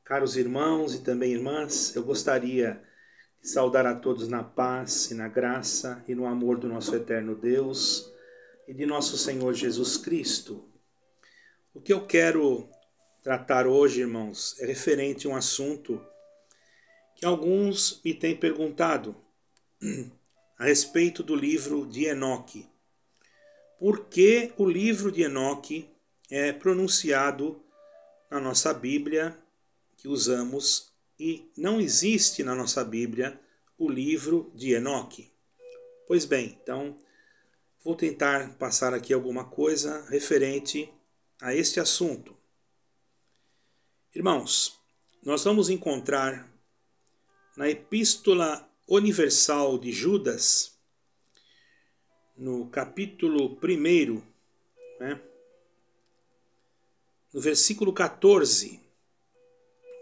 Caros irmãos e também irmãs, eu gostaria de saudar a todos na paz e na graça e no amor do nosso eterno Deus e de nosso Senhor Jesus Cristo. O que eu quero tratar hoje, irmãos, é referente a um assunto que alguns me têm perguntado a respeito do livro de Enoque. Por que o livro de Enoque é pronunciado na nossa Bíblia que usamos e não existe na nossa Bíblia o livro de Enoque? Pois bem, então vou tentar passar aqui alguma coisa referente a este assunto. Irmãos, nós vamos encontrar na Epístola Universal de Judas, no capítulo 1, no versículo 14,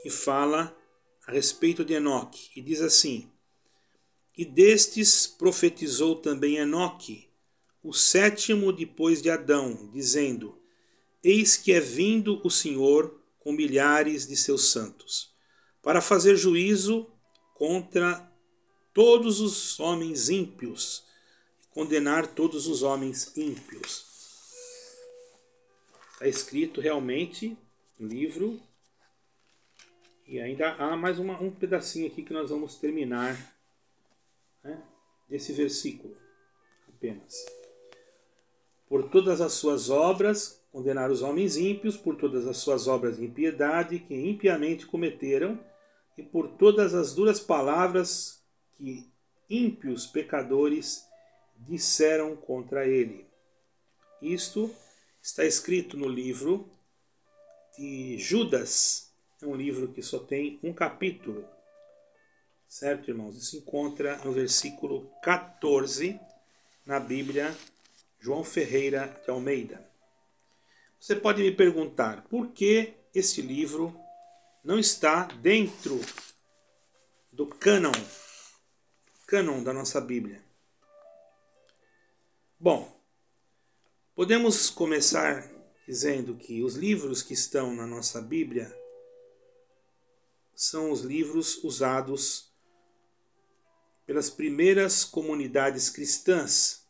que fala a respeito de Enoque, e diz assim: E destes profetizou também Enoque, o sétimo depois de Adão, dizendo: Eis que é vindo o Senhor com milhares de seus santos, para fazer juízo contra todos os homens ímpios, e condenar todos os homens ímpios. Está escrito realmente no livro, e ainda há mais um pedacinho aqui que nós vamos terminar, desse versículo apenas. Por todas as suas obras, condenar os homens ímpios, por todas as suas obras de impiedade que impiamente cometeram, e por todas as duras palavras que ímpios pecadores disseram contra ele. Isto está escrito no livro de Judas. É um livro que só tem um capítulo. Certo, irmãos? Isso se encontra no versículo 14 na Bíblia João Ferreira de Almeida. Você pode me perguntar por que este livro não está dentro do cânon da nossa Bíblia. Bom, podemos começar dizendo que os livros que estão na nossa Bíblia são os livros usados pelas primeiras comunidades cristãs.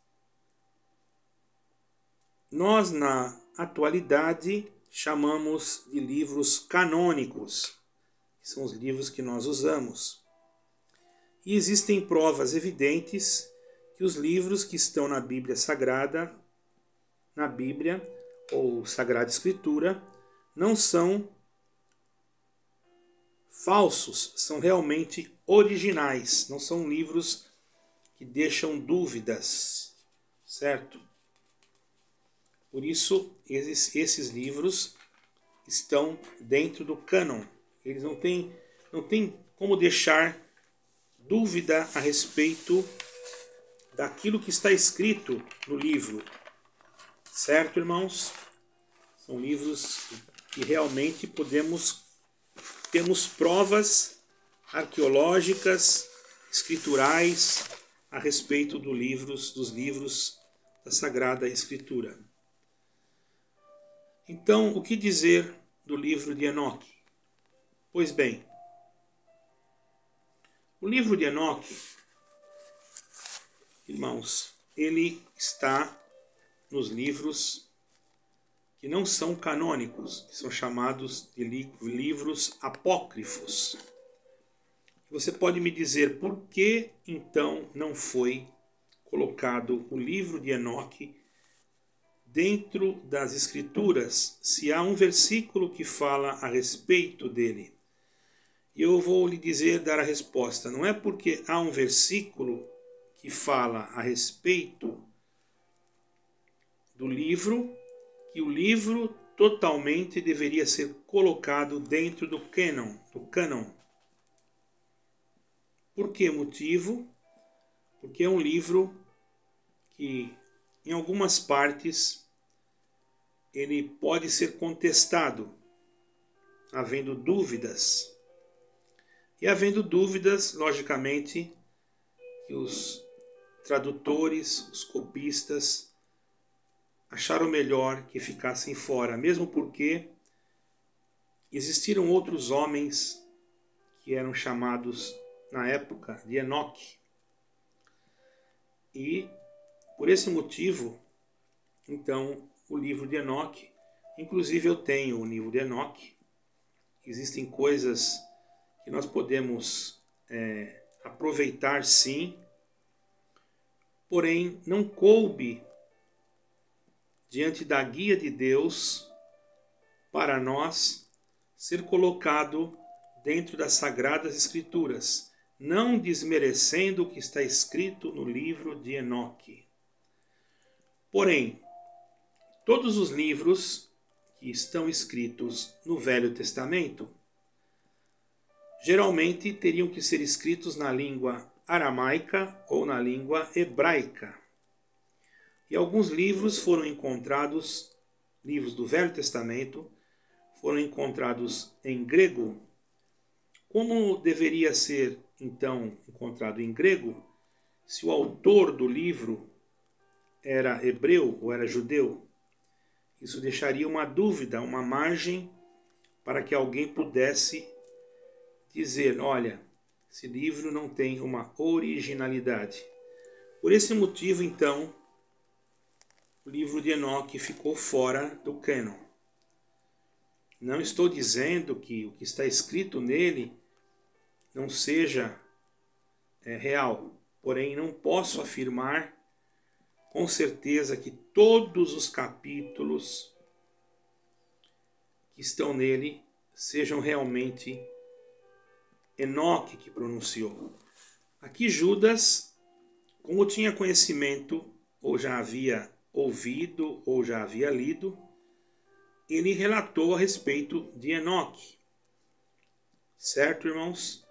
Nós, na atualidade, chamamos de livros canônicos, que são os livros que nós usamos. E existem provas evidentes que os livros que estão na Bíblia Sagrada, na Bíblia ou Sagrada Escritura, não são falsos, são realmente originais, não são livros que deixam dúvidas, certo? Por isso, esses livros estão dentro do cânon. Eles não têm como deixar dúvida a respeito daquilo que está escrito no livro. Certo, irmãos? São livros que realmente temos provas arqueológicas, escriturais, a respeito dos livros da Sagrada Escritura. Então, o que dizer do livro de Enoque? Pois bem, o livro de Enoque, irmãos, ele está nos livros que não são canônicos, que são chamados de livros apócrifos. Você pode me dizer por que então não foi colocado o livro de Enoque dentro das Escrituras, se há um versículo que fala a respeito dele? E eu vou lhe dar a resposta. Não é porque há um versículo que fala a respeito do livro que o livro totalmente deveria ser colocado dentro do cânon. Por que motivo? Porque é um livro que, em algumas partes, ele pode ser contestado, havendo dúvidas. E havendo dúvidas, logicamente, que os tradutores, os copistas, acharam melhor que ficassem fora, mesmo porque existiram outros homens que eram chamados na época de Enoque. E por esse motivo, então, o livro de Enoque, inclusive eu tenho o livro de Enoque, existem coisas que nós podemos aproveitar sim, porém não coube diante da guia de Deus para nós ser colocado dentro das Sagradas Escrituras, não desmerecendo o que está escrito no livro de Enoque. Porém, todos os livros que estão escritos no Velho Testamento geralmente teriam que ser escritos na língua aramaica ou na língua hebraica. E alguns livros foram encontrados, livros do Velho Testamento, foram encontrados em grego. Como deveria ser, então, encontrado em grego, se o autor do livro era hebreu ou era judeu? Isso deixaria uma dúvida, uma margem para que alguém pudesse dizer, olha, esse livro não tem uma originalidade. Por esse motivo, então, o livro de Enoque ficou fora do cânon. Não estou dizendo que o que está escrito nele não seja real, porém não posso afirmar com certeza que todos os capítulos que estão nele sejam realmente Enoque que pronunciou. Aqui Judas, como tinha conhecimento, ou já havia ouvido, ou já havia lido, ele relatou a respeito de Enoque. Certo, irmãos?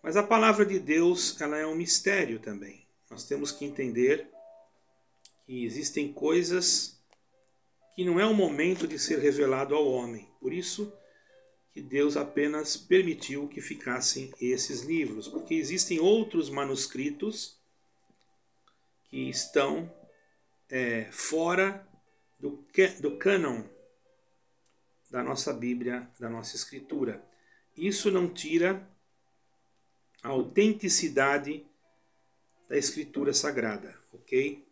Mas a palavra de Deus, ela é um mistério também. Nós temos que entender que existem coisas que não é o momento de ser revelado ao homem. Por isso que Deus apenas permitiu que ficassem esses livros, porque existem outros manuscritos que estão fora do cânon da nossa Bíblia, da nossa Escritura. Isso não tira a autenticidade da Escritura Sagrada, ok?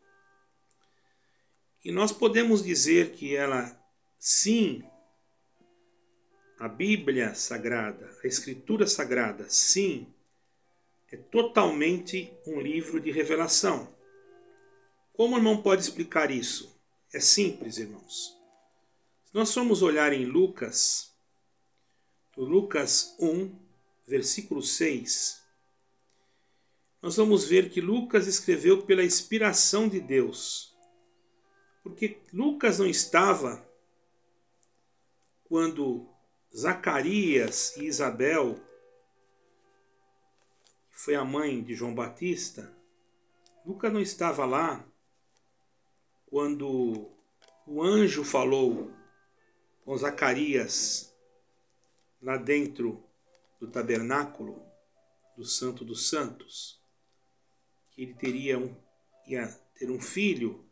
E nós podemos dizer que ela, sim, a Bíblia Sagrada, a Escritura Sagrada, sim, é totalmente um livro de revelação. Como o irmão pode explicar isso? É simples, irmãos. Se nós formos olhar em Lucas 1, versículo 6, nós vamos ver que Lucas escreveu pela inspiração de Deus. Porque Lucas não estava quando Zacarias e Isabel, que foi a mãe de João Batista, Lucas não estava lá quando o anjo falou com Zacarias lá dentro do tabernáculo do Santo dos Santos, que ele ia ter um filho.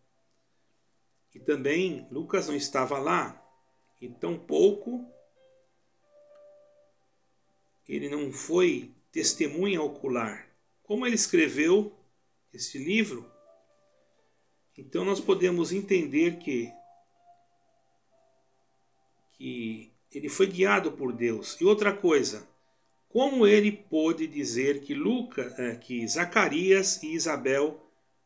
E também Lucas não estava lá, e tampouco ele não foi testemunha ocular. Como ele escreveu esse livro, então nós podemos entender que ele foi guiado por Deus. E outra coisa, como ele pôde dizer que Zacarias e Isabel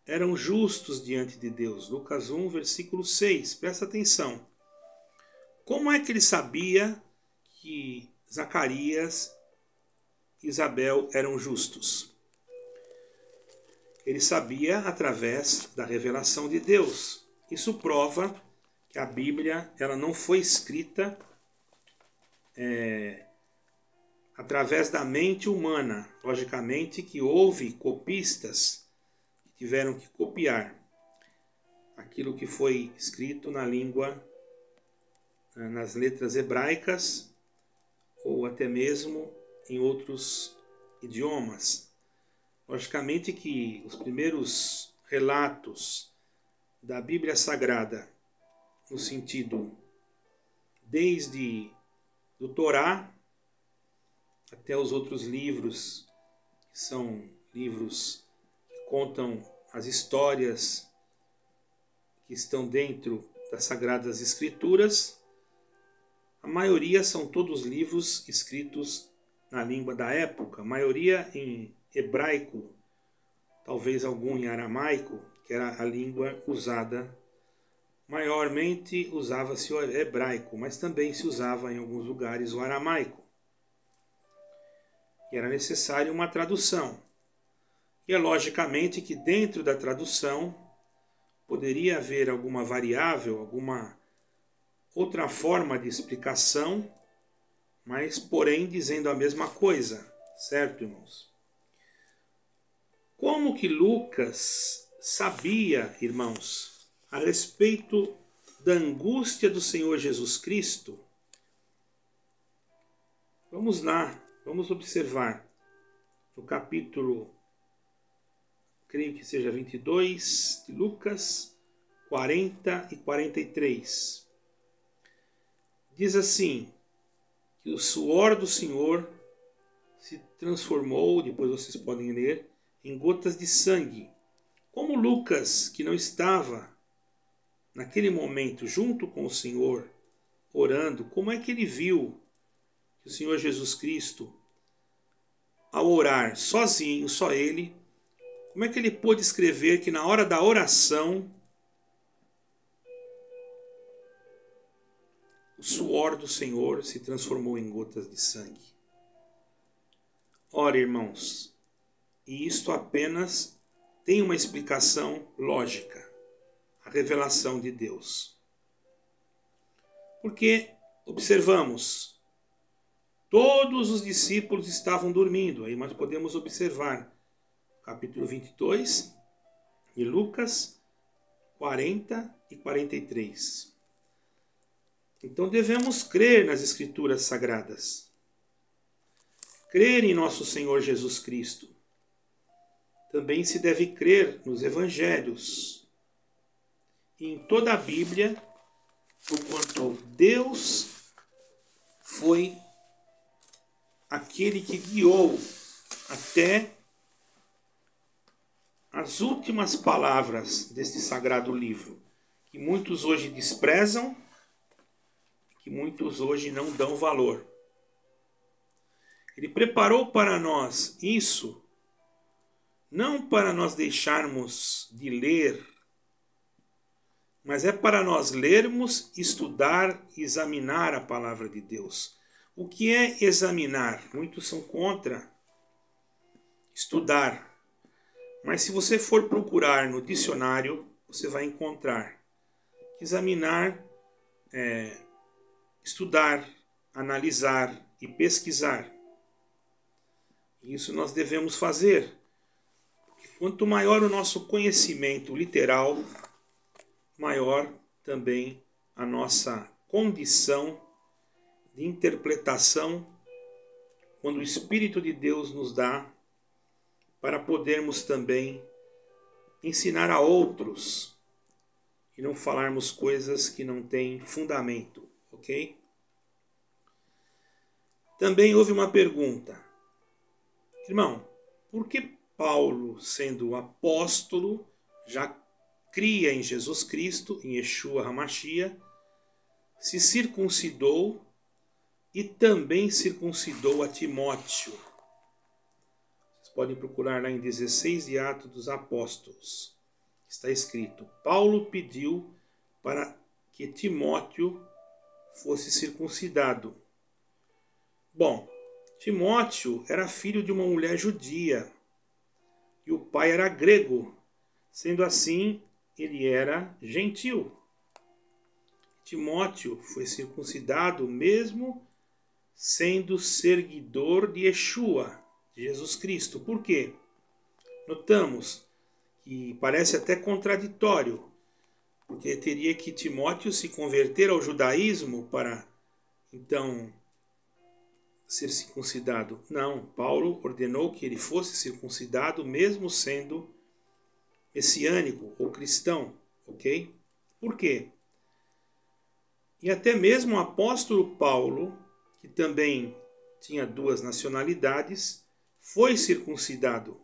eram justos diante de Deus? Lucas 1, versículo 6. Presta atenção. Como é que ele sabia que Zacarias e Isabel eram justos? Ele sabia através da revelação de Deus. Isso prova que a Bíblia ela não foi escrita através da mente humana. Logicamente que houve copistas que tiveram que copiar aquilo que foi escrito na língua, nas letras hebraicas, ou até mesmo em outros idiomas. Logicamente que os primeiros relatos da Bíblia Sagrada, no sentido desde do Torá até os outros livros, que são livros que contam as histórias que estão dentro das Sagradas Escrituras, a maioria são todos livros escritos na língua da época, a maioria em hebraico, talvez algum em aramaico, que era a língua usada. Maiormente usava-se o hebraico, mas também se usava em alguns lugares o aramaico. E era necessária uma tradução. E é logicamente que dentro da tradução poderia haver alguma variável, alguma outra forma de explicação, mas porém dizendo a mesma coisa, certo, irmãos? Como que Lucas sabia, irmãos, a respeito da angústia do Senhor Jesus Cristo? Vamos lá, vamos observar no capítulo, creio que seja 22 de Lucas, 40 e 43. Diz assim, que o suor do Senhor se transformou, depois vocês podem ler, em gotas de sangue. Como Lucas, que não estava naquele momento junto com o Senhor, orando, como é que ele viu que o Senhor Jesus Cristo, ao orar sozinho, só ele, como é que ele pôde escrever que na hora da oração o suor do Senhor se transformou em gotas de sangue? Ora, irmãos, e isto apenas tem uma explicação lógica, a revelação de Deus. Porque, observamos, todos os discípulos estavam dormindo, aí nós podemos observar capítulo 22 de Lucas, 40 e 43. Então devemos crer nas Escrituras Sagradas, crer em nosso Senhor Jesus Cristo. Também se deve crer nos Evangelhos e em toda a Bíblia, porquanto Deus foi aquele que guiou até as últimas palavras deste sagrado livro, que muitos hoje desprezam, que muitos hoje não dão valor. Ele preparou para nós isso, não para nós deixarmos de ler, mas é para nós lermos, estudar e examinar a palavra de Deus. O que é examinar? Muitos são contra estudar. Mas se você for procurar no dicionário, você vai encontrar que examinar é estudar, analisar e pesquisar. Isso nós devemos fazer. Porque quanto maior o nosso conhecimento literal, maior também a nossa condição de interpretação quando o Espírito de Deus nos dá para podermos também ensinar a outros e não falarmos coisas que não têm fundamento, ok? Também houve uma pergunta. Irmão, por que Paulo, sendo apóstolo, já cria em Jesus Cristo, em Yeshua HaMashiach, se circuncidou e também circuncidou a Timóteo? Podem procurar lá em 16 de Atos dos Apóstolos. Está escrito, Paulo pediu para que Timóteo fosse circuncidado. Bom, Timóteo era filho de uma mulher judia e o pai era grego. Sendo assim, ele era gentil. Timóteo foi circuncidado mesmo sendo seguidor de Yeshua, Jesus Cristo. Por quê? Notamos que parece até contraditório, porque teria que Timóteo se converter ao judaísmo para, então, ser circuncidado. Não, Paulo ordenou que ele fosse circuncidado mesmo sendo messiânico ou cristão, ok? Por quê? E até mesmo o apóstolo Paulo, que também tinha duas nacionalidades, foi circuncidado.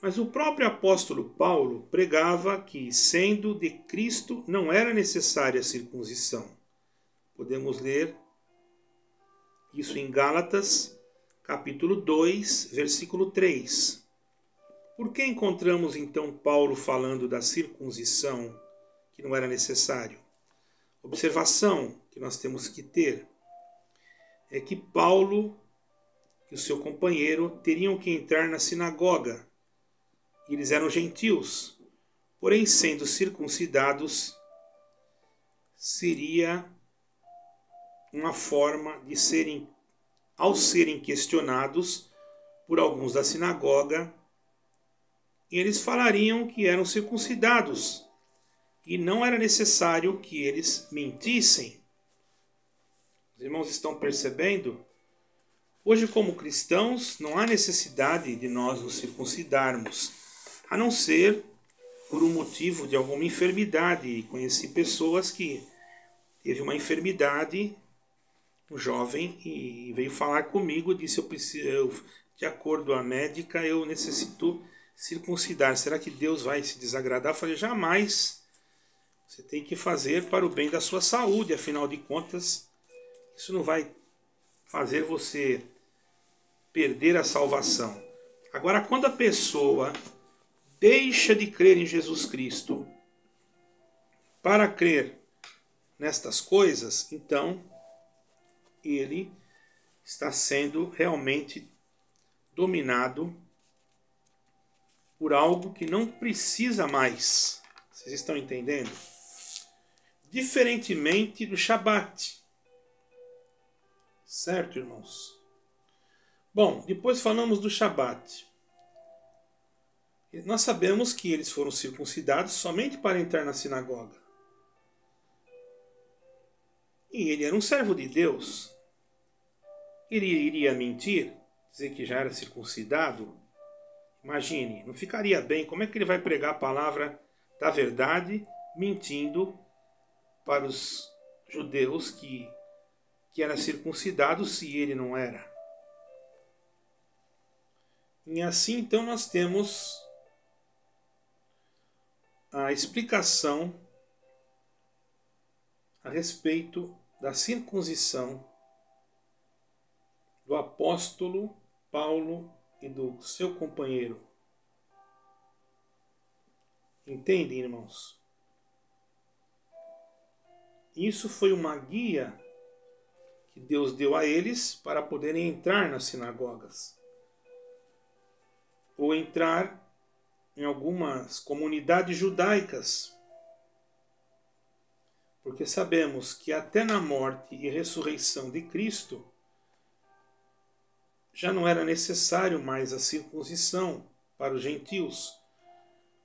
Mas o próprio apóstolo Paulo pregava que, sendo de Cristo, não era necessária a circuncisão. Podemos ler isso em Gálatas, capítulo 2, versículo 3. Por que encontramos então Paulo falando da circuncisão, que não era necessário? Observação que nós temos que ter é que Paulo e o seu companheiro teriam que entrar na sinagoga. Eles eram gentios, porém, sendo circuncidados, seria uma forma de serem, ao serem questionados por alguns da sinagoga, eles falariam que eram circuncidados e não era necessário que eles mentissem. Os irmãos estão percebendo? Hoje, como cristãos, não há necessidade de nós nos circuncidarmos, a não ser por um motivo de alguma enfermidade. Conheci pessoas que teve uma enfermidade, um jovem, e veio falar comigo, disse, de acordo com a médica, eu necessito circuncidar. Será que Deus vai se desagradar? Eu falei, jamais. Você tem que fazer para o bem da sua saúde, afinal de contas, isso não vai fazer você perder a salvação. Agora, quando a pessoa deixa de crer em Jesus Cristo para crer nestas coisas, então ele está sendo realmente dominado por algo que não precisa mais. Vocês estão entendendo? Diferentemente do Shabat. Certo, irmãos? Bom, depois falamos do Shabat. Nós sabemos que eles foram circuncidados somente para entrar na sinagoga. E ele era um servo de Deus. Ele iria mentir, dizer que já era circuncidado? Imagine, não ficaria bem. Como é que ele vai pregar a palavra da verdade mentindo para os judeus que era circuncidado se ele não era? E assim então nós temos a explicação a respeito da circuncisão do apóstolo Paulo e do seu companheiro. Entendem, irmãos? Isso foi uma guia que Deus deu a eles para poderem entrar nas sinagogas ou entrar em algumas comunidades judaicas, porque sabemos que até na morte e ressurreição de Cristo já não era necessário mais a circuncisão para os gentios,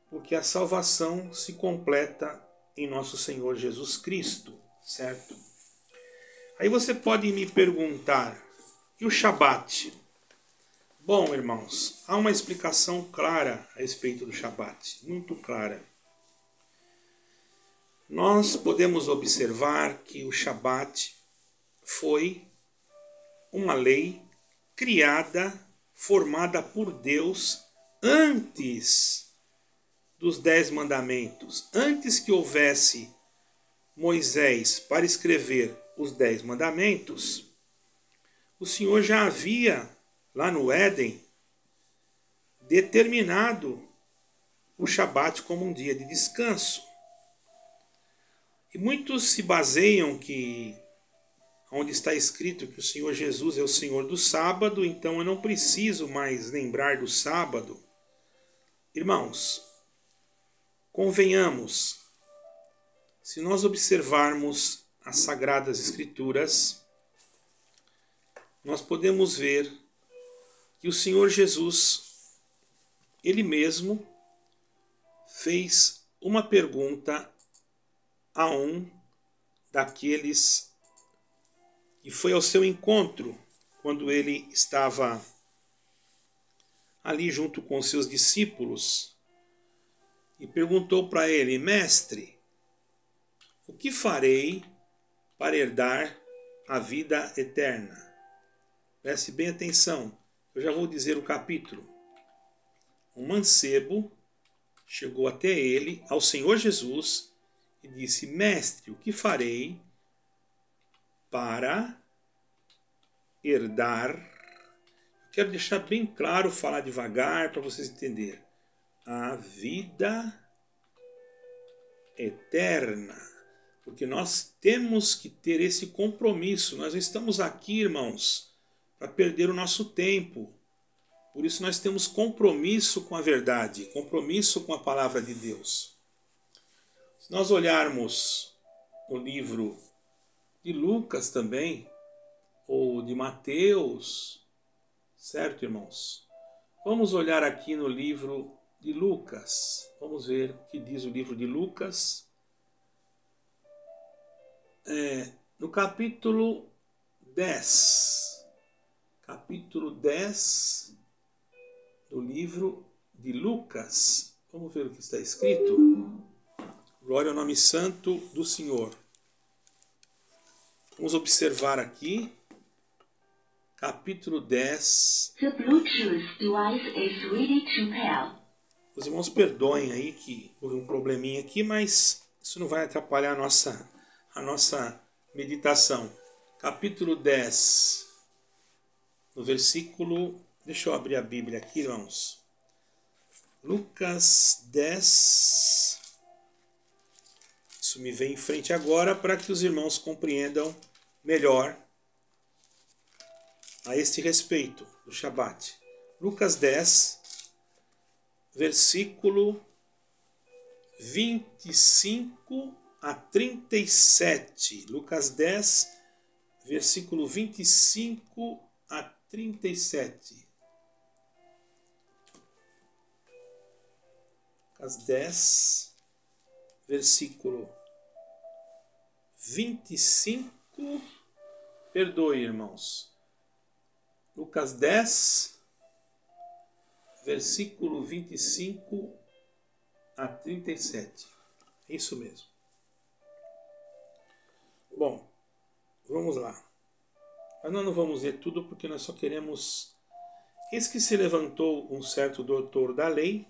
porque a salvação se completa em nosso Senhor Jesus Cristo, certo? Aí você pode me perguntar, e o Shabat? Bom, irmãos, há uma explicação clara a respeito do Shabat, muito clara. Nós podemos observar que o Shabat foi uma lei criada, formada por Deus antes dos 10 mandamentos. Antes que houvesse Moisés para escrever os 10 mandamentos, o Senhor já havia, lá no Éden, determinado o Shabat como um dia de descanso. E muitos se baseiam que, onde está escrito que o Senhor Jesus é o Senhor do sábado, então eu não preciso mais lembrar do sábado. Irmãos, convenhamos, se nós observarmos as Sagradas Escrituras, nós podemos ver que o Senhor Jesus, Ele mesmo, fez uma pergunta a um daqueles que foi ao seu encontro quando ele estava ali junto com seus discípulos e perguntou para ele: Mestre, o que farei para herdar a vida eterna. Preste bem atenção, eu já vou dizer o capítulo. Um mancebo chegou até ele, ao Senhor Jesus, e disse: Mestre, o que farei para herdar? Quero deixar bem claro, falar devagar para vocês entenderem. A vida eterna. Porque nós temos que ter esse compromisso. Nós não estamos aqui, irmãos, para perder o nosso tempo. Por isso nós temos compromisso com a verdade, compromisso com a palavra de Deus. Se nós olharmos o livro de Lucas também, ou de Mateus, certo, irmãos? Vamos olhar aqui no livro de Lucas. Vamos ver o que diz o livro de Lucas. No capítulo 10. Capítulo 10 do livro de Lucas. Vamos ver o que está escrito. Glória ao nome santo do Senhor. Vamos observar aqui. Capítulo 10. The Bluetooth device is ready to pair. Os irmãos perdoem aí que houve um probleminha aqui, mas isso não vai atrapalhar a nossa meditação. Capítulo 10, no versículo... Deixa eu abrir a Bíblia aqui, irmãos. Lucas 10. Isso me vem em frente agora para que os irmãos compreendam melhor a este respeito do Shabat. Lucas 10, versículo 25 a 37. Lucas 10, versículo 25 a 37. Lucas 10, versículo 25. Perdoe, irmãos. Lucas 10, versículo 25 a 37. É isso mesmo. Bom, vamos lá. Mas nós não vamos ler tudo porque nós só queremos... Eis que se levantou um certo doutor da lei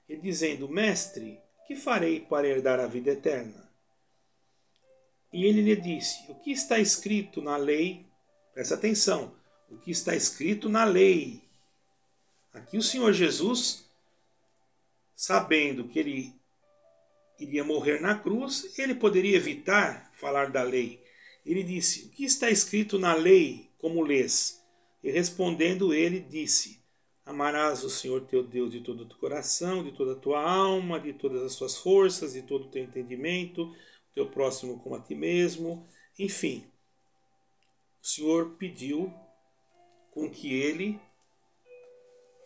e dizendo: Mestre, que farei para herdar a vida eterna? E ele lhe disse: O que está escrito na lei? Presta atenção. O que está escrito na lei? Aqui o Senhor Jesus, sabendo que ele iria morrer na cruz, ele poderia evitar falar da lei. Ele disse: O que está escrito na lei, como lês? E respondendo ele, disse: Amarás o Senhor teu Deus de todo o teu coração, de toda a tua alma, de todas as tuas forças, de todo o teu entendimento, teu próximo como a ti mesmo. Enfim, o Senhor pediu com que ele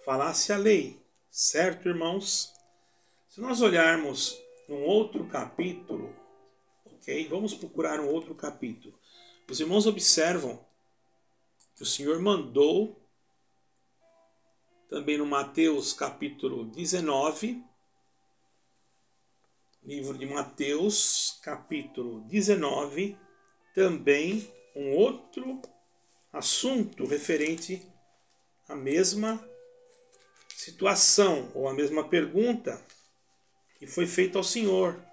falasse a lei, certo, irmãos? Se nós olharmos num outro capítulo, ok? Vamos procurar um outro capítulo. Os irmãos observam que o Senhor mandou também no Mateus capítulo 19, livro de Mateus capítulo 19, também um outro assunto referente à mesma situação ou à mesma pergunta que foi feita ao Senhor.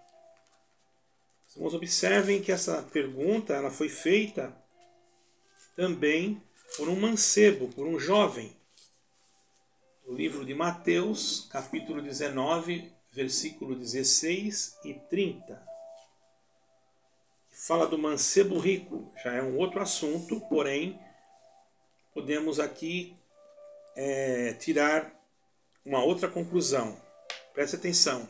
Os irmãos observem que essa pergunta ela foi feita também por um mancebo, por um jovem. O livro de Mateus, capítulo 19, versículo 16 e 30. Fala do mancebo rico. Já é um outro assunto, porém, podemos aqui tirar uma outra conclusão. Preste atenção.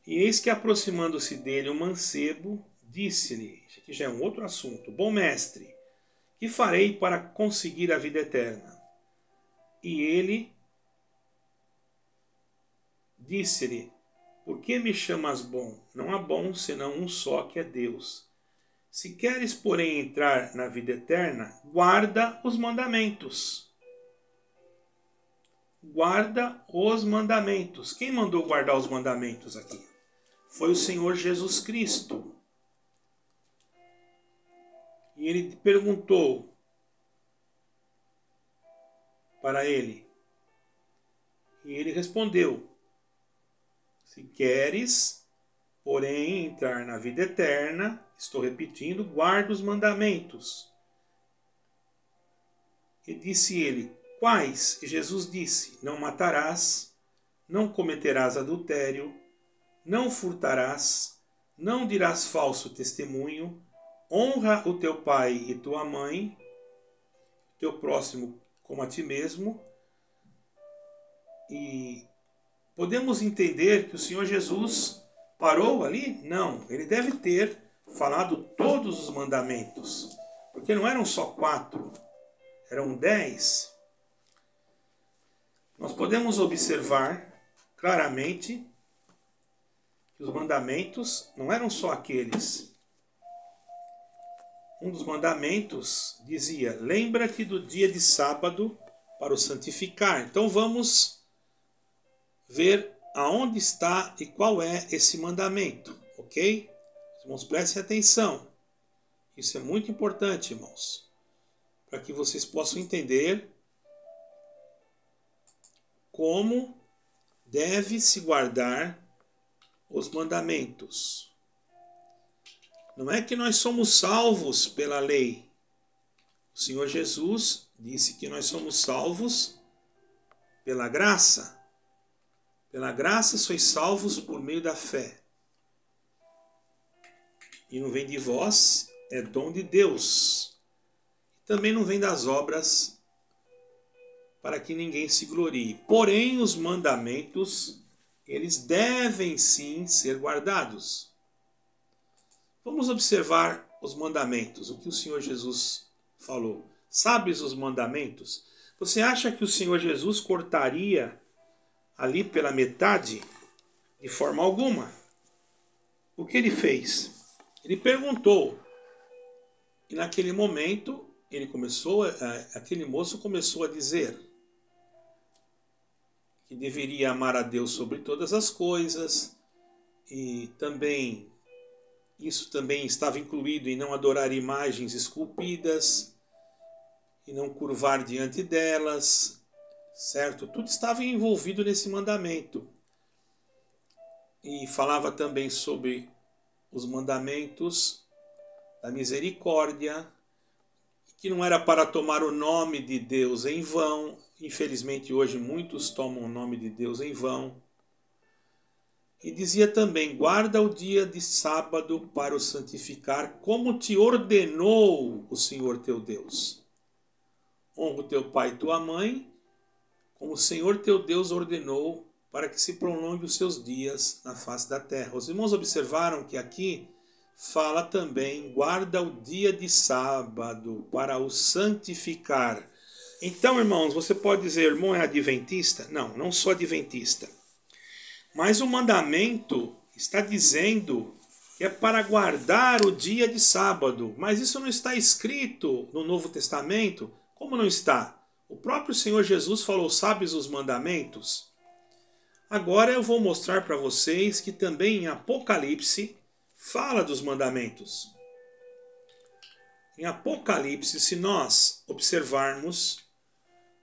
E eis que, aproximando-se dele, o mancebo disse-lhe, isso aqui já é um outro assunto: Bom mestre, que farei para conseguir a vida eterna? E ele disse-lhe: Por que me chamas bom? Não há bom senão um só, que é Deus. Se queres, porém, entrar na vida eterna, guarda os mandamentos. Guarda os mandamentos. Quem mandou guardar os mandamentos aqui? Foi o Senhor Jesus Cristo. E ele perguntou para ele. E ele respondeu: se queres, porém, entrar na vida eterna, estou repetindo, guarda os mandamentos. E disse ele: quais? E Jesus disse: não matarás, não cometerás adultério, não furtarás, não dirás falso testemunho, honra o teu pai e tua mãe, teu próximo como a ti mesmo. E podemos entender que o Senhor Jesus parou ali? Não, ele deve ter falado todos os mandamentos, porque não eram só 4, eram 10. Nós podemos observar claramente que os mandamentos não eram só aqueles. Um dos mandamentos dizia: lembra-te do dia de sábado para o santificar. Então vamos ver aonde está e qual é esse mandamento, ok? Irmãos, prestem atenção. Isso é muito importante, irmãos, para que vocês possam entender como deve se guardar os mandamentos. Não é que nós somos salvos pela lei. O Senhor Jesus disse que nós somos salvos pela graça. Pela graça sois salvos por meio da fé. E não vem de vós, é dom de Deus. Também não vem das obras, para que ninguém se glorie. Porém, os mandamentos, eles devem sim ser guardados. Vamos observar os mandamentos, o que o Senhor Jesus falou. Sabes os mandamentos? Você acha que o Senhor Jesus cortaria ali pela metade? De forma alguma. O que ele fez? Ele perguntou. E naquele momento, aquele moço começou a dizer que deveria amar a Deus sobre todas as coisas, e também isso também estava incluído em não adorar imagens esculpidas e não curvar diante delas, certo? Tudo estava envolvido nesse mandamento. E falava também sobre os mandamentos da misericórdia, que não era para tomar o nome de Deus em vão. Infelizmente hoje muitos tomam o nome de Deus em vão. E dizia também: guarda o dia de sábado para o santificar, como te ordenou o Senhor teu Deus. Honra o teu pai e tua mãe, como o Senhor teu Deus ordenou, para que se prolongue os seus dias na face da terra. Os irmãos observaram que aqui fala também: guarda o dia de sábado para o santificar. Então, irmãos, você pode dizer: irmão, é adventista? Não, não sou adventista. Mas o mandamento está dizendo que é para guardar o dia de sábado. Mas isso não está escrito no Novo Testamento? Como não está? O próprio Senhor Jesus falou: sabes os mandamentos? Agora eu vou mostrar para vocês que também em Apocalipse fala dos mandamentos. Em Apocalipse, se nós observarmos,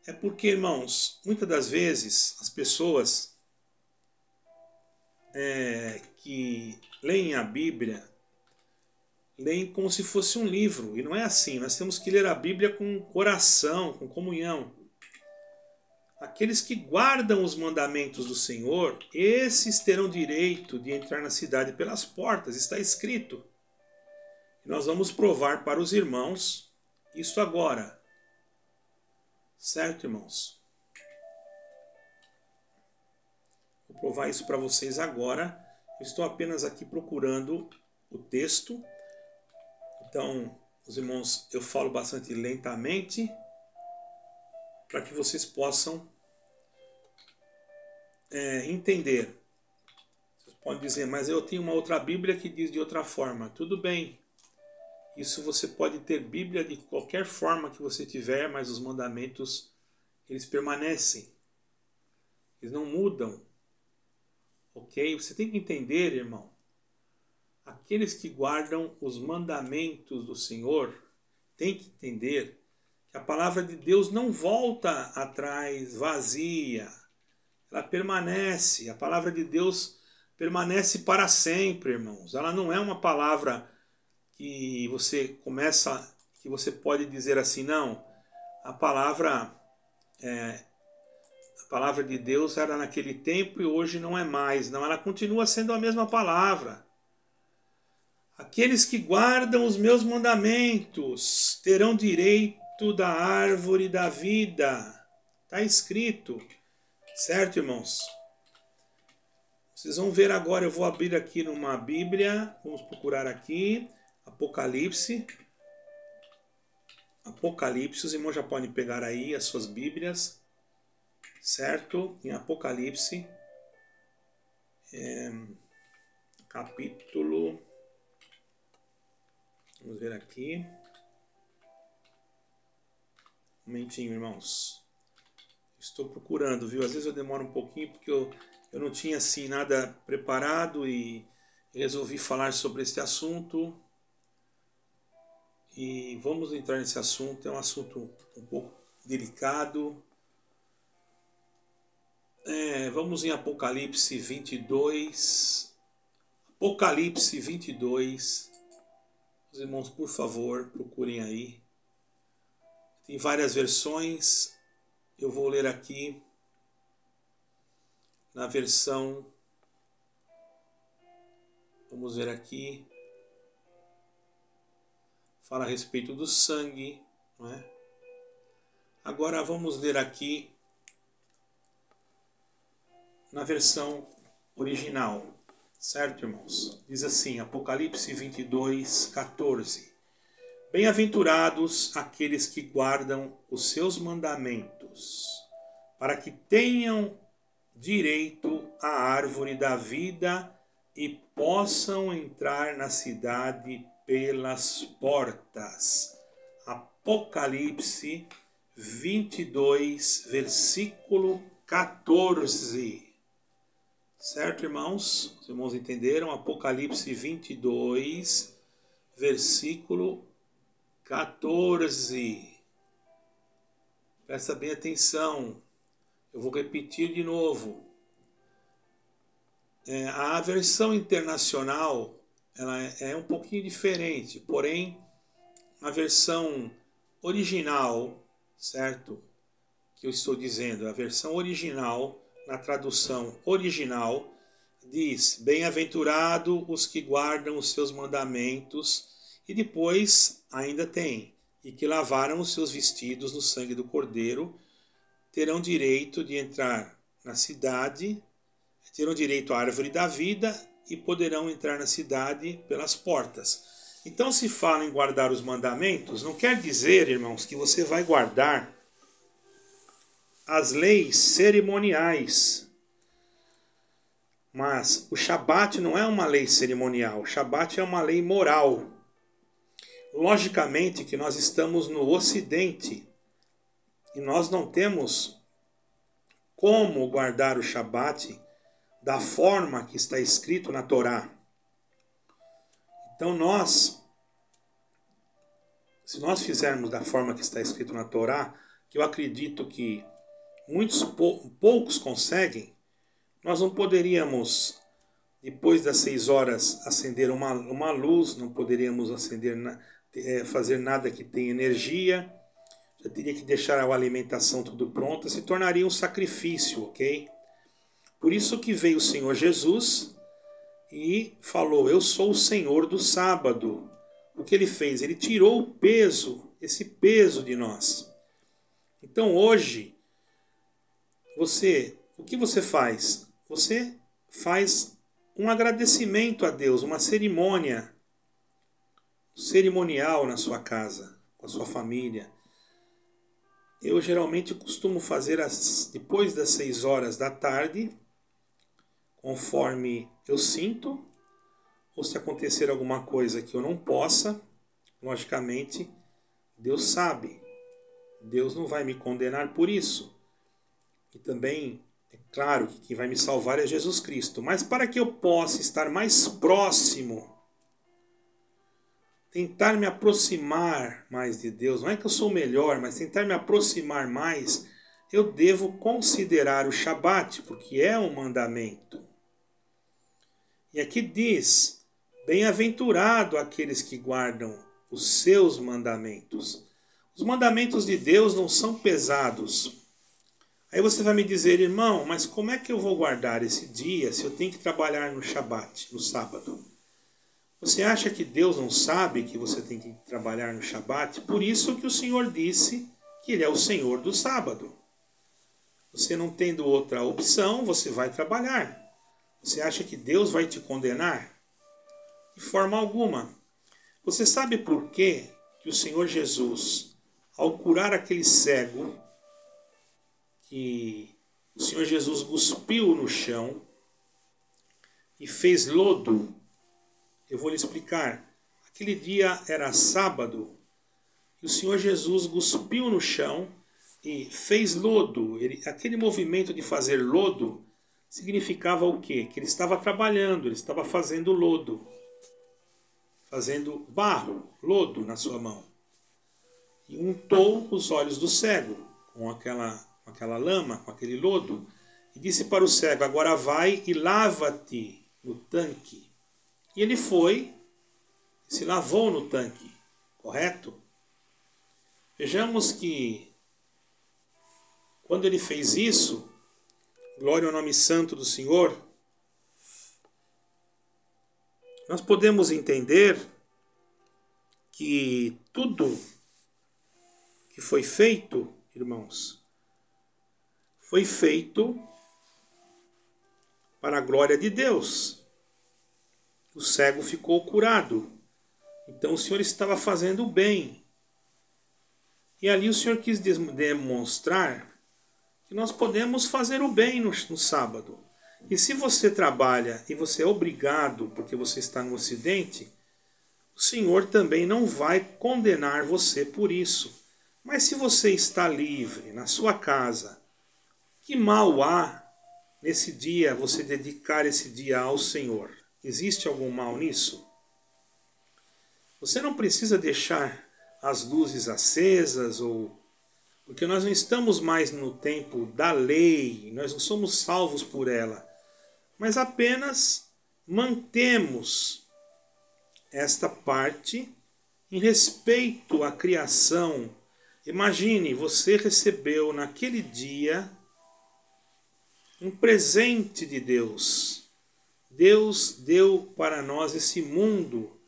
é porque, irmãos, muitas das vezes as pessoas que leem a Bíblia, leem como se fosse um livro. E não é assim. Nós temos que ler a Bíblia com coração, com comunhão. Aqueles que guardam os mandamentos do Senhor, esses terão direito de entrar na cidade pelas portas. Está escrito. E nós vamos provar para os irmãos isso agora. Certo, irmãos? Vou provar isso para vocês agora. Eu estou apenas aqui procurando o texto. Então, os irmãos, eu falo bastante lentamente para que vocês possam entender. Vocês podem dizer: mas eu tenho uma outra Bíblia que diz de outra forma. Tudo bem. Isso você pode ter Bíblia de qualquer forma que você tiver, mas os mandamentos, eles permanecem. Eles não mudam. Ok? Você tem que entender, irmão. Aqueles que guardam os mandamentos do Senhor, tem que entender que a palavra de Deus não volta atrás vazia. Ela permanece. A palavra de Deus permanece para sempre, irmãos. Ela não é uma palavra que você pode dizer assim, não. A palavra de Deus era naquele tempo e hoje não é mais. Não, ela continua sendo a mesma palavra. Aqueles que guardam os meus mandamentos terão direito da árvore da vida. Está escrito. Certo, irmãos? Vocês vão ver agora, eu vou abrir aqui numa Bíblia. Vamos procurar aqui. Apocalipse. Apocalipse, os irmãos já podem pegar aí as suas Bíblias. Certo? Em Apocalipse. Capítulo... Vamos ver aqui. Um momentinho, irmãos. Estou procurando, viu? Às vezes eu demoro um pouquinho porque eu não tinha assim nada preparado e resolvi falar sobre este assunto. E vamos entrar nesse assunto. É um assunto um pouco delicado. Vamos em Apocalipse 22. Apocalipse 22. Os irmãos, por favor, procurem aí. Tem várias versões. Eu vou ler aqui na versão... Vamos ver aqui. Fala a respeito do sangue, não é? Agora vamos ler aqui na versão original. Certo, irmãos? Diz assim, Apocalipse 22, 14. Bem-aventurados aqueles que guardam os seus mandamentos, para que tenham direito à árvore da vida e possam entrar na cidade pelas portas. Apocalipse 22, versículo 14. Certo, irmãos? Os irmãos entenderam? Apocalipse 22, versículo 14. Presta bem atenção. Eu vou repetir de novo. A versão internacional ela é um pouquinho diferente, porém a versão original, certo? Que eu estou dizendo, a versão original, na tradução original, diz: bem-aventurado os que guardam os seus mandamentos, e depois ainda tem: e que lavaram os seus vestidos no sangue do Cordeiro, terão direito de entrar na cidade, terão direito à árvore da vida e poderão entrar na cidade pelas portas. Então, se fala em guardar os mandamentos, não quer dizer, irmãos, que você vai guardar as leis cerimoniais. Mas o Shabat não é uma lei cerimonial, o Shabat é uma lei moral. Logicamente que nós estamos no Ocidente e nós não temos como guardar o Shabat da forma que está escrito na Torá. Então se nós fizermos da forma que está escrito na Torá, que eu acredito que poucos conseguem, nós não poderíamos, depois das 6 horas, acender uma luz, não poderíamos fazer nada que tenha energia, já teria que deixar a alimentação tudo pronta, se tornaria um sacrifício, ok? Por isso que veio o Senhor Jesus e falou: eu sou o Senhor do sábado. O que ele fez? Ele tirou o peso, esse peso de nós. Então hoje, o que você faz? Você faz um agradecimento a Deus, uma cerimonial na sua casa, com a sua família. Eu geralmente costumo fazer depois das 6 horas da tarde, conforme eu sinto, ou se acontecer alguma coisa que eu não possa, logicamente, Deus sabe. Deus não vai me condenar por isso. E também, é claro que quem vai me salvar é Jesus Cristo. Mas para que eu possa estar mais próximo tentar me aproximar mais de Deus, não é que eu sou melhor, mas tentar me aproximar mais, eu devo considerar o Shabat, porque é um mandamento. E aqui diz, bem-aventurado aqueles que guardam os seus mandamentos. Os mandamentos de Deus não são pesados. Aí você vai me dizer, irmão, mas como é que eu vou guardar esse dia se eu tenho que trabalhar no Shabat, no sábado? Você acha que Deus não sabe que você tem que trabalhar no Shabat? Por isso que o Senhor disse que Ele é o Senhor do sábado. Você não tendo outra opção, você vai trabalhar. Você acha que Deus vai te condenar? De forma alguma. Você sabe por quê que o Senhor Jesus, ao curar aquele cego, que o Senhor Jesus cuspiu no chão e fez lodo? Eu vou lhe explicar. Aquele dia era sábado e o Senhor Jesus cuspiu no chão e fez lodo. Aquele movimento de fazer lodo significava o quê? Que ele estava trabalhando, ele estava fazendo lodo. Fazendo barro, lodo na sua mão. E untou os olhos do cego com aquela lama, com aquele lodo. E disse para o cego, agora vai e lava-te no tanque. E ele foi, se lavou no tanque, correto? Vejamos que quando ele fez isso, glória ao nome santo do Senhor, nós podemos entender que tudo que foi feito, irmãos, foi feito para a glória de Deus. O cego ficou curado. Então o Senhor estava fazendo o bem. E ali o Senhor quis demonstrar que nós podemos fazer o bem no sábado. E se você trabalha e você é obrigado, porque você está no Ocidente, o Senhor também não vai condenar você por isso. Mas se você está livre na sua casa, que mal há nesse dia você dedicar esse dia ao Senhor? Existe algum mal nisso? Você não precisa deixar as luzes acesas, porque nós não estamos mais no tempo da lei, nós não somos salvos por ela, mas apenas mantemos esta parte em respeito à criação. Imagine, você recebeu naquele dia um presente de Deus. Deus deu para nós esse mundo,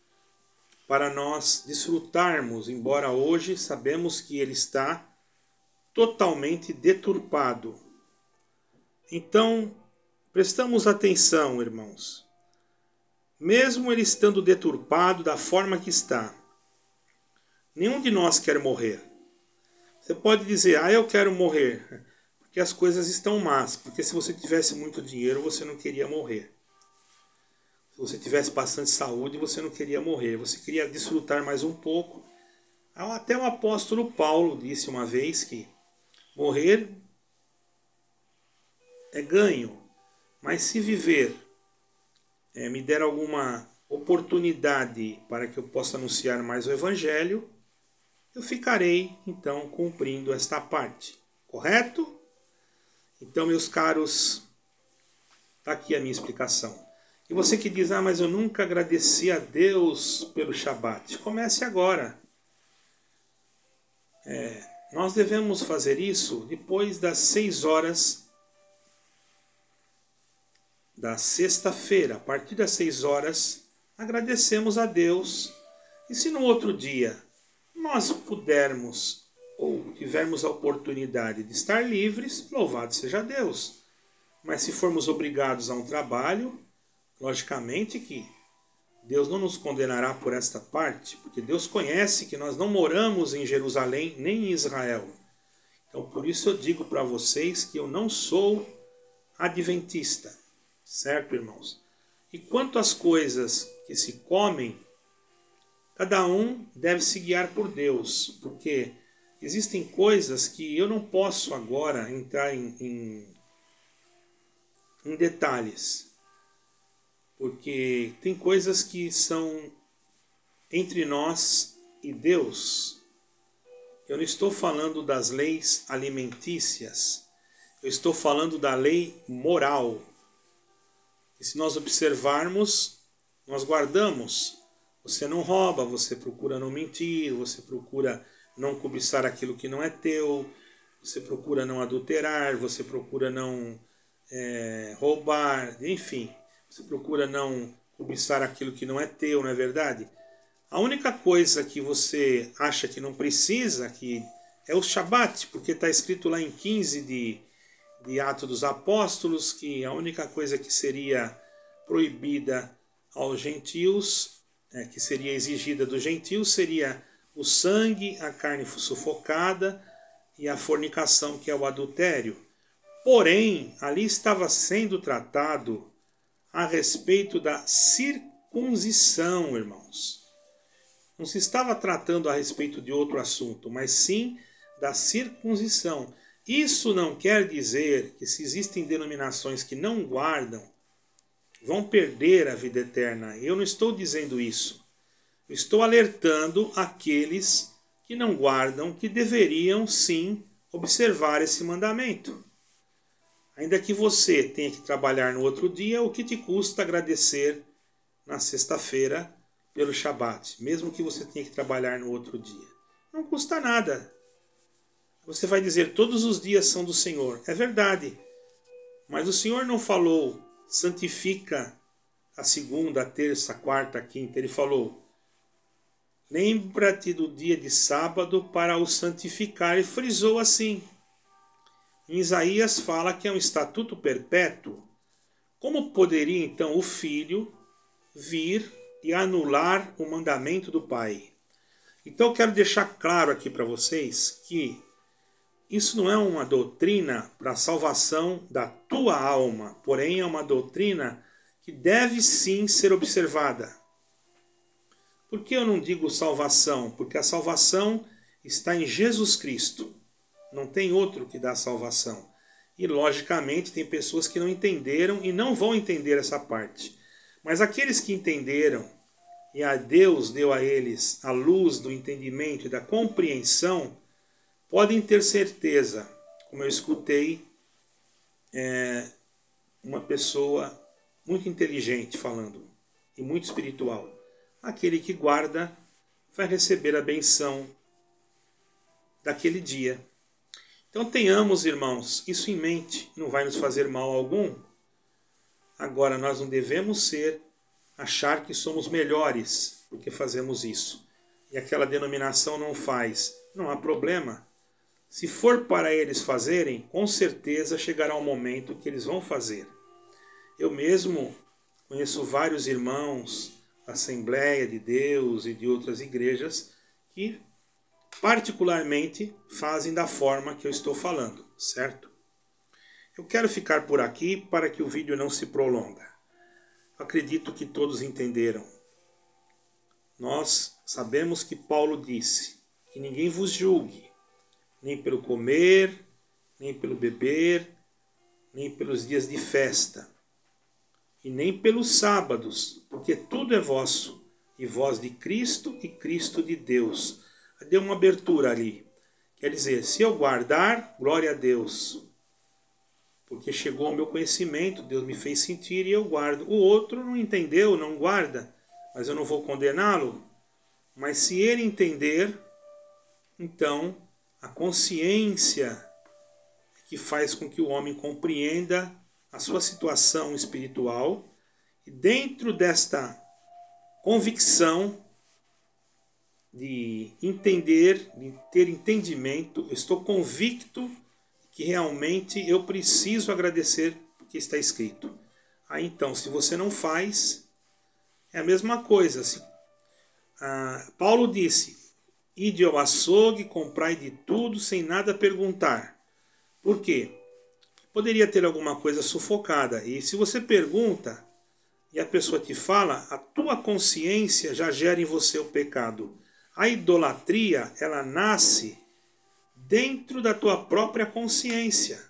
para nós desfrutarmos, embora hoje sabemos que ele está totalmente deturpado. Então, prestamos atenção, irmãos. Mesmo ele estando deturpado da forma que está, nenhum de nós quer morrer. Você pode dizer, eu quero morrer, porque as coisas estão más, porque se você tivesse muito dinheiro, você não queria morrer. Se você tivesse bastante saúde, você não queria morrer, você queria desfrutar mais um pouco. Até o apóstolo Paulo disse uma vez que morrer é ganho, mas se viver me der alguma oportunidade para que eu possa anunciar mais o Evangelho, eu ficarei então cumprindo esta parte, correto? Então, meus caros, está aqui a minha explicação. E você que diz, mas eu nunca agradeci a Deus pelo Shabat. Comece agora. Nós devemos fazer isso depois das 6 horas da sexta-feira. A partir das 6 horas, agradecemos a Deus. E se no outro dia nós pudermos ou tivermos a oportunidade de estar livres, louvado seja Deus. Mas se formos obrigados a um trabalho, logicamente que Deus não nos condenará por esta parte, porque Deus conhece que nós não moramos em Jerusalém nem em Israel. Então por isso eu digo para vocês que eu não sou adventista, certo, irmãos? E quanto às coisas que se comem, cada um deve se guiar por Deus, porque existem coisas que eu não posso agora entrar em detalhes. Porque tem coisas que são entre nós e Deus. Eu não estou falando das leis alimentícias, eu estou falando da lei moral. E se nós observarmos, nós guardamos. Você não rouba, você procura não mentir, você procura não cobiçar aquilo que não é teu, você procura não adulterar, você procura não roubar, enfim, você procura não cobiçar aquilo que não é teu, não é verdade? A única coisa que você acha que não precisa que é o Shabat, porque está escrito lá em 15 de Atos dos Apóstolos que a única coisa que seria proibida aos gentios, que seria exigida dos gentios, seria o sangue, a carne sufocada e a fornicação, que é o adultério. Porém, ali estava sendo tratado a respeito da circuncisão, irmãos. Não se estava tratando a respeito de outro assunto, mas sim da circuncisão. Isso não quer dizer que se existem denominações que não guardam, vão perder a vida eterna. Eu não estou dizendo isso. Eu estou alertando aqueles que não guardam, que deveriam sim observar esse mandamento. Ainda que você tenha que trabalhar no outro dia, o que te custa agradecer na sexta-feira pelo Shabat, mesmo que você tenha que trabalhar no outro dia? Não custa nada. Você vai dizer, todos os dias são do Senhor. É verdade. Mas o Senhor não falou, santifica a segunda, a terça, a quarta, a quinta. Ele falou, lembra-te do dia de sábado para o santificar. E frisou assim. Em Isaías fala que é um estatuto perpétuo. Como poderia então o filho vir e anular o mandamento do Pai? Então eu quero deixar claro aqui para vocês que isso não é uma doutrina para a salvação da tua alma, porém é uma doutrina que deve sim ser observada. Por que eu não digo salvação? Porque a salvação está em Jesus Cristo. Não tem outro que dá salvação. E logicamente tem pessoas que não entenderam e não vão entender essa parte. Mas aqueles que entenderam, e a Deus deu a eles a luz do entendimento e da compreensão, podem ter certeza, como eu escutei uma pessoa muito inteligente falando, e muito espiritual. Aquele que guarda vai receber a benção daquele dia. Então tenhamos, irmãos, isso em mente, não vai nos fazer mal algum. Agora, nós não devemos achar que somos melhores porque fazemos isso. E aquela denominação não faz. Não há problema. Se for para eles fazerem, com certeza chegará um momento que eles vão fazer. Eu mesmo conheço vários irmãos da Assembleia de Deus e de outras igrejas que particularmente fazem da forma que eu estou falando, certo? Eu quero ficar por aqui para que o vídeo não se prolongue. Acredito que todos entenderam. Nós sabemos que Paulo disse que ninguém vos julgue, nem pelo comer, nem pelo beber, nem pelos dias de festa, e nem pelos sábados, porque tudo é vosso, e vós de Cristo e Cristo de Deus. Deu uma abertura ali. Quer dizer, se eu guardar, glória a Deus. Porque chegou ao meu conhecimento, Deus me fez sentir e eu guardo. O outro não entendeu, não guarda, mas eu não vou condená-lo. Mas se ele entender, então a consciência que faz com que o homem compreenda a sua situação espiritual e dentro desta convicção de entender, de ter entendimento, eu estou convicto que realmente eu preciso agradecer o que está escrito. Aí então, se você não faz, é a mesma coisa. Paulo disse, ide ao açougue, comprai de tudo, sem nada perguntar. Por quê? Poderia ter alguma coisa sufocada. E se você pergunta, e a pessoa te fala, a tua consciência já gera em você o pecado. A idolatria, ela nasce dentro da tua própria consciência.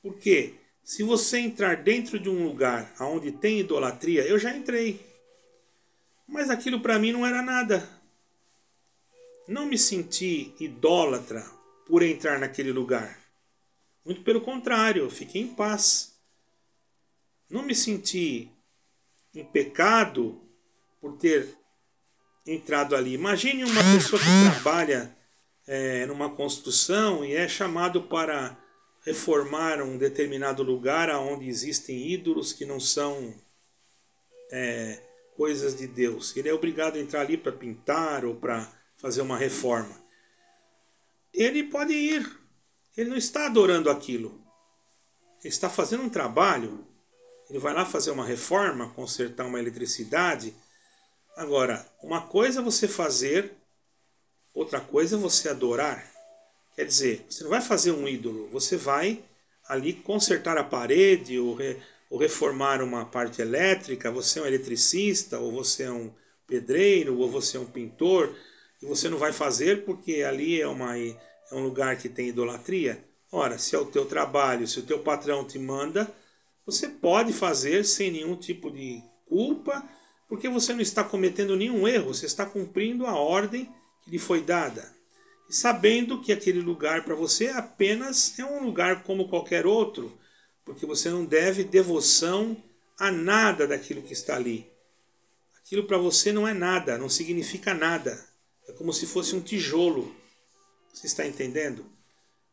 Por quê? Se você entrar dentro de um lugar onde tem idolatria, eu já entrei. Mas aquilo para mim não era nada. Não me senti idólatra por entrar naquele lugar. Muito pelo contrário, eu fiquei em paz. Não me senti em pecado por ter entrado ali. Imagine uma pessoa que trabalha numa construção e é chamado para reformar um determinado lugar onde existem ídolos que não são coisas de Deus. Ele é obrigado a entrar ali para pintar ou para fazer uma reforma. Ele pode ir. Ele não está adorando aquilo. Ele está fazendo um trabalho. Ele vai lá fazer uma reforma, consertar uma eletricidade. Agora, uma coisa é você fazer, outra coisa é você adorar. Quer dizer, você não vai fazer um ídolo, você vai ali consertar a parede ou reformar uma parte elétrica. Você é um eletricista, ou você é um pedreiro, ou você é um pintor, e você não vai fazer porque ali é um lugar que tem idolatria. Ora, se é o teu trabalho, se o teu patrão te manda, você pode fazer sem nenhum tipo de culpa, porque você não está cometendo nenhum erro, você está cumprindo a ordem que lhe foi dada. E sabendo que aquele lugar para você apenas é um lugar como qualquer outro, porque você não deve devoção a nada daquilo que está ali. Aquilo para você não é nada, não significa nada. É como se fosse um tijolo. Você está entendendo?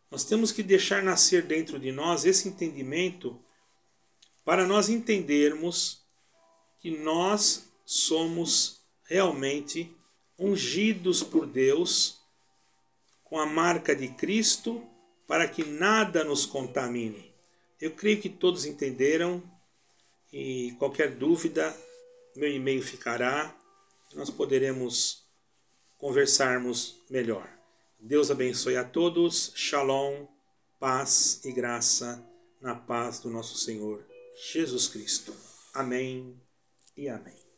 Nós temos que deixar nascer dentro de nós esse entendimento para nós entendermos que nós somos realmente ungidos por Deus com a marca de Cristo para que nada nos contamine. Eu creio que todos entenderam e qualquer dúvida, meu e-mail ficará, nós poderemos conversarmos melhor. Deus abençoe a todos, shalom, paz e graça na paz do nosso Senhor Jesus Cristo. Amém e amém.